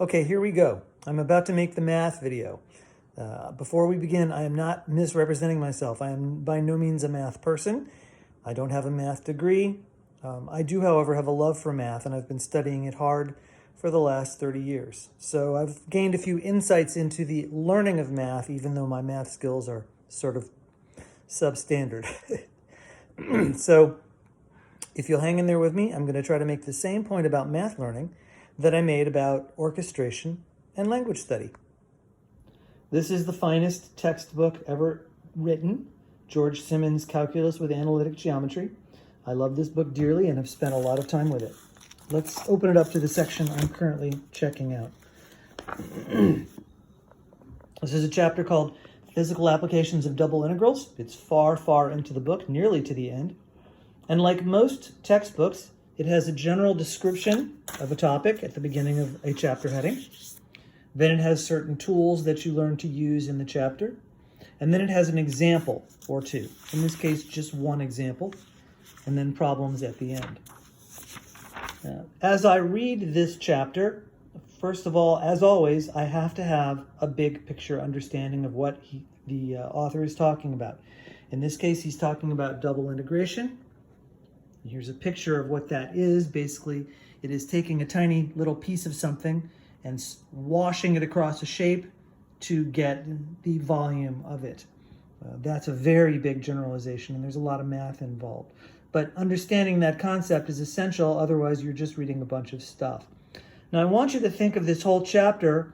Okay, here we go. I'm about to make the math video. Before we begin, I am not misrepresenting myself. I am by no means a math person. I don't have a math degree. I do, however, have a love for math, and I've been studying it hard for the last 30 years. So I've gained a few insights into the learning of math, even though my math skills are sort of substandard. So if you'll hang in there with me, I'm going to try to make the same point about math learning that I made about orchestration and language study. This is the finest textbook ever written, George Simmons' Calculus with Analytic Geometry. I love this book dearly and have spent a lot of time with it. Let's open it up to the section I'm currently checking out. This is a chapter called Physical Applications of Double Integrals. It's far, far into the book, nearly to the end. And like most textbooks, it has a general description of a topic at the beginning of a chapter heading. Then it has certain tools that you learn to use in the chapter. And then it has an example or two. In this case, just one example. And then problems at the end. As I read this chapter, first of all, as always, I have to have a big picture understanding of what the author is talking about. In this case, he's talking about double integration. Here's a picture of what that is. Basically, it is taking a tiny little piece of something and washing it across a shape to get the volume of it. That's a very big generalization, and there's a lot of math involved. But understanding that concept is essential, otherwise you're just reading a bunch of stuff. Now I want you to think of this whole chapter,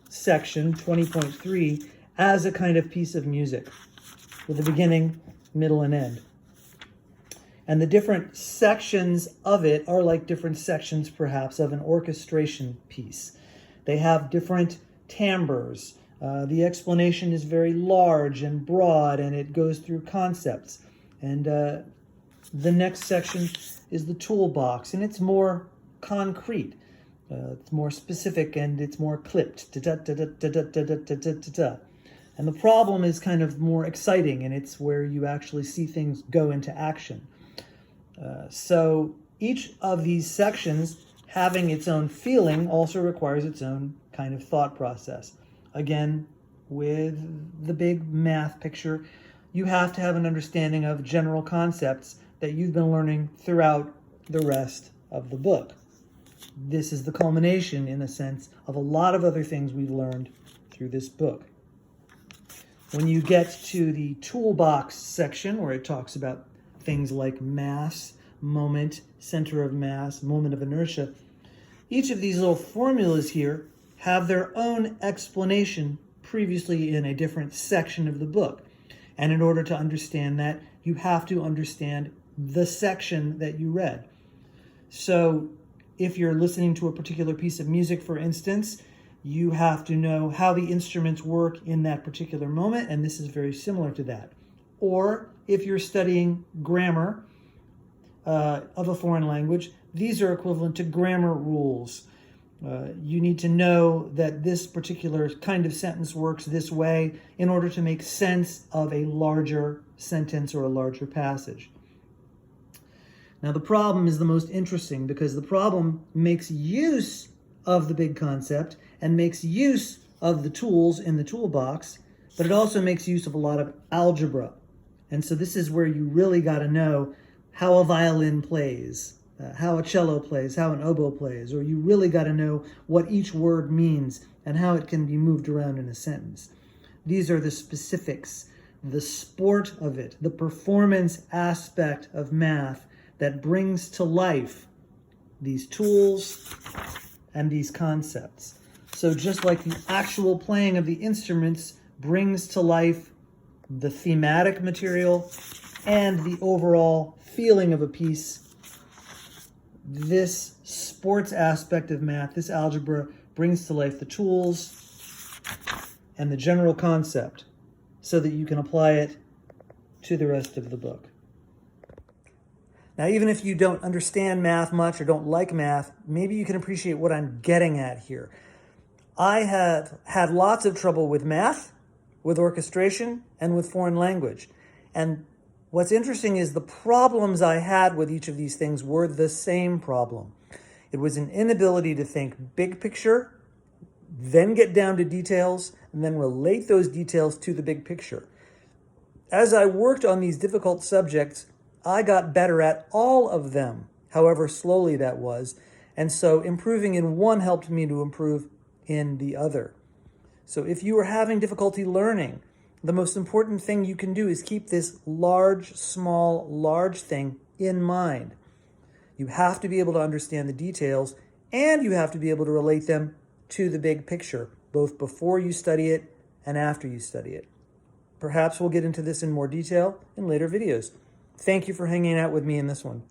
section 20.3, as a kind of piece of music with a beginning, middle, and end. And the different sections of it are like different sections, perhaps, of an orchestration piece. They have different timbres. The explanation is very large and broad, and it goes through concepts. And the next section is the toolbox, and it's more concrete. It's more specific, and it's more clipped. And the problem is kind of more exciting, and it's where you actually see things go into action. So each of these sections, having its own feeling, also requires its own kind of thought process. Again, with the big math picture, you have to have an understanding of general concepts that you've been learning throughout the rest of the book. This is the culmination, in a sense, of a lot of other things we've learned through this book. When you get to the toolbox section, where it talks about things like mass, moment, center of mass, moment of inertia, each of these little formulas here have their own explanation previously in a different section of the book. And in order to understand that, you have to understand the section that you read. So if you're listening to a particular piece of music, for instance, you have to know how the instruments work in that particular moment, and this is very similar to that. Or if you're studying grammar of a foreign language, these are equivalent to grammar rules. You need to know that this particular kind of sentence works this way in order to make sense of a larger sentence or a larger passage. Now, the problem is the most interesting, because the problem makes use of the big concept and makes use of the tools in the toolbox, but it also makes use of a lot of algebra. And so this is where you really got to know how a violin plays, how a cello plays, how an oboe plays, or you really got to know what each word means and how it can be moved around in a sentence. These are the specifics, the sport of it, the performance aspect of math that brings to life these tools and these concepts. So just like the actual playing of the instruments brings to life the thematic material and the overall feeling of a piece, this sports aspect of math, this algebra, brings to life the tools and the general concept so that you can apply it to the rest of the book. Now, even if you don't understand math much or don't like math, maybe you can appreciate what I'm getting at here. I have had lots of trouble with math, with orchestration, and with foreign language. And what's interesting is the problems I had with each of these things were the same problem. It was an inability to think big picture then get down to details, and then relate those details to the big picture. As I worked on these difficult subjects, I got better at all of them, however slowly that was, and so improving in one helped me to improve in the other. So if you are having difficulty learning, the most important thing you can do is keep this large, small, large thing in mind. You have to be able to understand the details, and you have to be able to relate them to the big picture, both before you study it and after you study it. Perhaps we'll get into this in more detail in later videos. Thank you for hanging out with me in this one.